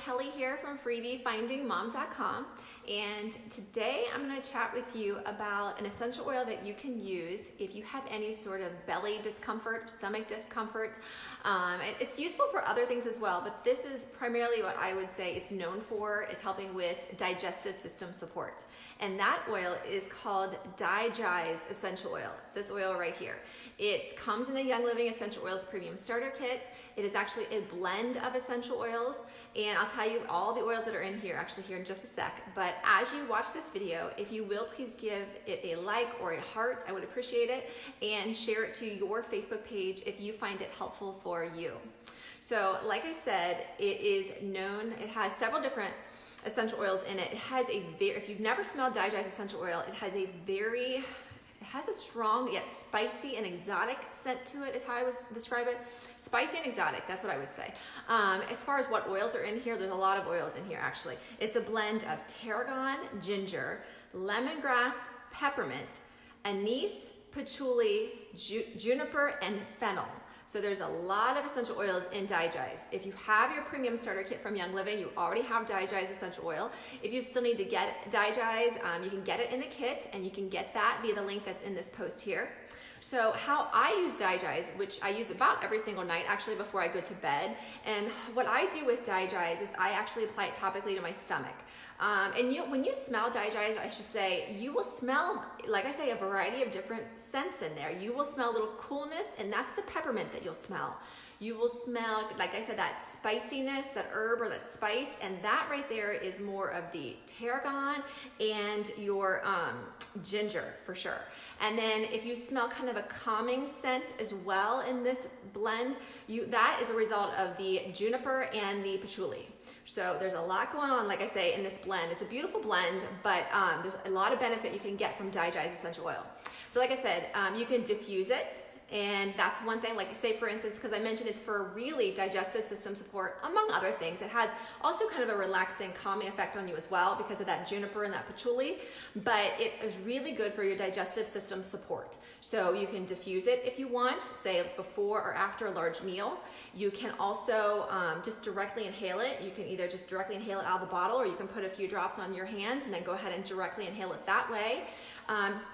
Kelly here from freebiefindingmom.com, and today I'm going to chat with you about an essential oil that you can use if you have any sort of belly discomfort, stomach discomfort. It's useful for other things as well, but this is primarily what I would say it's known for, is helping with digestive system support. And that oil is called DiGize essential oil. It's this oil right here. It comes in the Young Living Essential Oils Premium Starter Kit. It is actually a blend of essential oils, and I'll tell you all the oils that are in here actually here in just a sec. But as you watch this video, if you will, please give it a like or a heart. I would appreciate it, and share it to your Facebook page if you find it helpful for you. So like I said, it is known, it has several different essential oils in it. It has a very, if you've never smelled DiGize essential oil, it has a strong yet spicy and exotic scent to it, is how I would describe it. Spicy and exotic, that's what I would say. As far as what oils are in here, there's a lot of oils in here actually. It's a blend of tarragon, ginger, lemongrass, peppermint, anise, patchouli, juniper, and fennel. So there's a lot of essential oils in DiGize. If you have your premium starter kit from Young Living, you already have DiGize essential oil. If you still need to get DiGize, you can get it in the kit, and you can get that via the link that's in this post here. So how I use DiGize, which I use about every single night actually before I go to bed, and what I do with DiGize is I actually apply it topically to my stomach. When you smell DiGize, I should say, you will smell, like I say, a variety of different scents in there. You will smell a little coolness, and that's the peppermint that you'll smell. You will smell, like I said, that spiciness, that herb or that spice, and that right there is more of the tarragon and your ginger for sure. And then if you smell kind of a calming scent as well in this blend, that is a result of the juniper and the patchouli. So there's a lot going on, like I say, in this blend. It's a beautiful blend, but there's a lot of benefit you can get from DiGize essential oil. So like I said, you can diffuse it. And that's one thing, like say for instance, because I mentioned it's for really digestive system support, among other things. It has also kind of a relaxing, calming effect on you as well because of that juniper and that patchouli, but it is really good for your digestive system support. So you can diffuse it if you want, say before or after a large meal. You can also just directly inhale it. You can either just directly inhale it out of the bottle, or you can put a few drops on your hands and then go ahead and directly inhale it that way.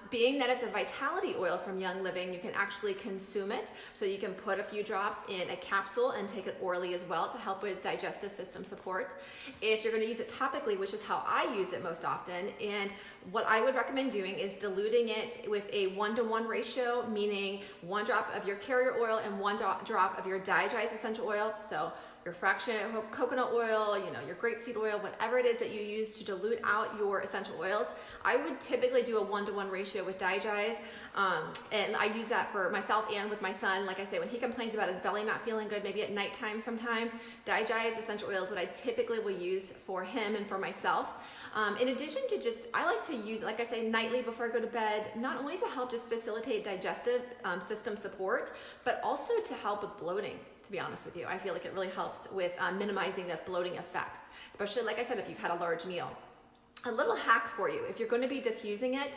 Being that it's a vitality oil from Young Living, you can actually consume it. So you can put a few drops in a capsule and take it orally as well to help with digestive system support. If you're going to use it topically, which is how I use it most often, and what I would recommend doing is diluting it with a 1-to-1 ratio, meaning 1 drop of your carrier oil and 1 drop of your DiGize essential oil. So your fractionated coconut oil, your grapeseed oil, whatever it is that you use to dilute out your essential oils. I would typically do a 1-to-1 ratio with DiGize, and I use that for myself and with my son. Like I say, when he complains about his belly not feeling good, maybe at nighttime sometimes, DiGize essential oil is what I typically will use for him and for myself. In addition to I like to use it, like I say, nightly before I go to bed, not only to help just facilitate digestive system support, but also to help with bloating. To be honest with you, I feel like it really helps with minimizing the bloating effects, especially like I said, if you've had a large meal. A little hack for you, if you're going to be diffusing it,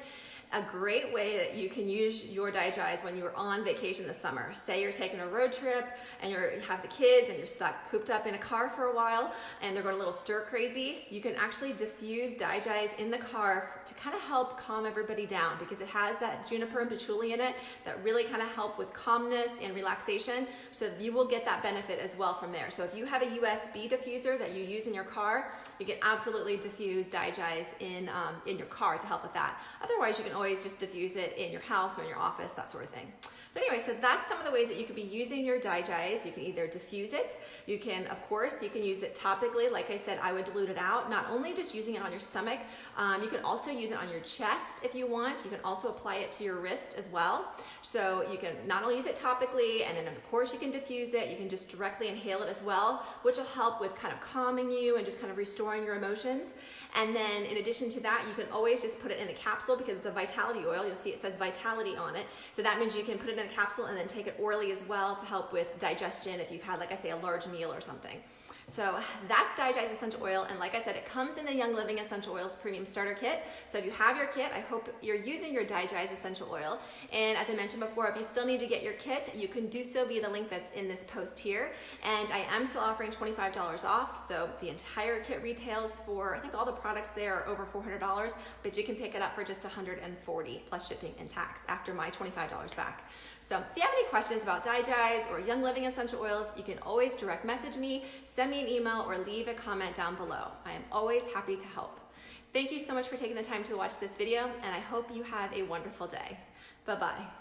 a great way that you can use your DiGize when you're on vacation this summer. Say you're taking a road trip and you have the kids and you're stuck cooped up in a car for a while and they're going a little stir crazy. You can actually diffuse DiGize in the car to kind of help calm everybody down, because it has that juniper and patchouli in it that really kind of help with calmness and relaxation. So you will get that benefit as well from there. So if you have a USB diffuser that you use in your car, you can absolutely diffuse DiGize in your car to help with that. Otherwise, you can always just diffuse it in your house or in your office, that sort of thing. But anyway, so that's some of the ways that you could be using your DiGize. You can either diffuse it, you can, of course, you can use it topically. Like I said, I would dilute it out, not only just using it on your stomach, you can also use it on your chest if you want. You can also apply it to your wrist as well. So you can not only use it topically, and then of course you can diffuse it, you can just directly inhale it as well, which will help with kind of calming you and just kind of restoring your emotions. And then in addition to that, you can always just put it in a capsule because it's a vitality oil. You'll see it says vitality on it. So that means you can put it in a capsule and then take it orally as well to help with digestion if you've had, like I say, a large meal or something. So that's DiGize essential oil, and like I said, it comes in the Young Living Essential Oils Premium Starter Kit. So if you have your kit, I hope you're using your DiGize essential oil. And as I mentioned before, if you still need to get your kit, you can do so via the link that's in this post here. And I am still offering $25 off, so the entire kit retails for, I think all the products there are over $400, but you can pick it up for just $140 plus shipping and tax after my $25 back. So if you have any questions about DiGize or Young Living Essential Oils, you can always direct message me, send me an email, or leave a comment down below. I am always happy to help. Thank you so much for taking the time to watch this video, and I hope you have a wonderful day. Bye-bye.